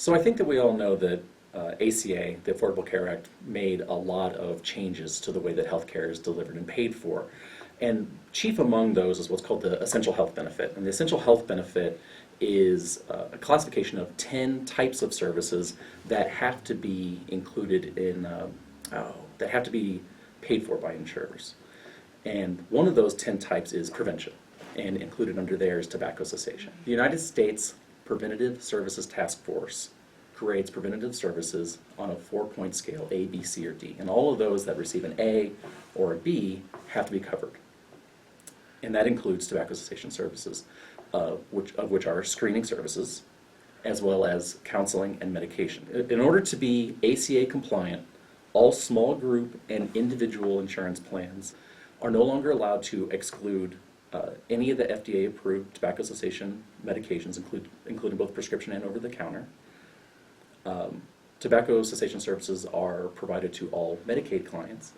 So I think that we all know that ACA, the Affordable Care Act, made a lot of changes to the way that healthcare is delivered and paid for. And chief among those is what's called the essential health benefit. And the essential health benefit is a classification of 10 types of services that have to be included in, that have to be paid for by insurers. And one of those 10 types is prevention, and included under there is tobacco cessation. The United States Preventative Services Task Force grades preventative services on a 4-point scale, A, B, C, or D. And all of those that receive an A or a B have to be covered. And that includes tobacco cessation services, which are screening services, as well as counseling and medication. In order to be ACA compliant, all small group and individual insurance plans are no longer allowed to exclude any of the FDA-approved tobacco cessation medications, including both prescription and over-the-counter. Tobacco cessation services are provided to all Medicaid clients,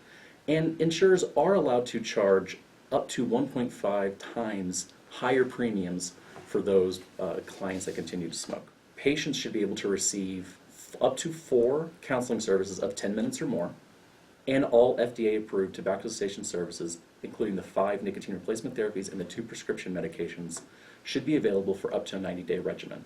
and insurers are allowed to charge up to 1.5 times higher premiums for those clients that continue to smoke. Patients should be able to receive up to 4 counseling services of 10 minutes or more, and all FDA-approved tobacco cessation services, including the 5 nicotine replacement therapies and the 2 prescription medications, should be available for up to a 90-day regimen.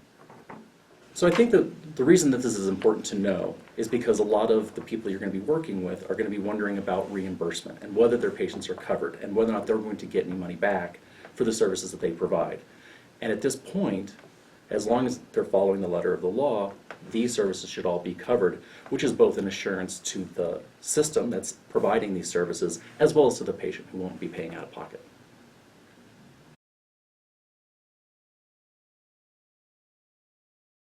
So I think that the reason that this is important to know is because a lot of the people you're going to be working with are going to be wondering about reimbursement and whether their patients are covered and whether or not they're going to get any money back for the services that they provide. And at this point, as long as they're following the letter of the law, these services should all be covered, which is both an assurance to the system that's providing these services as well as to the patient who won't be paying out of pocket.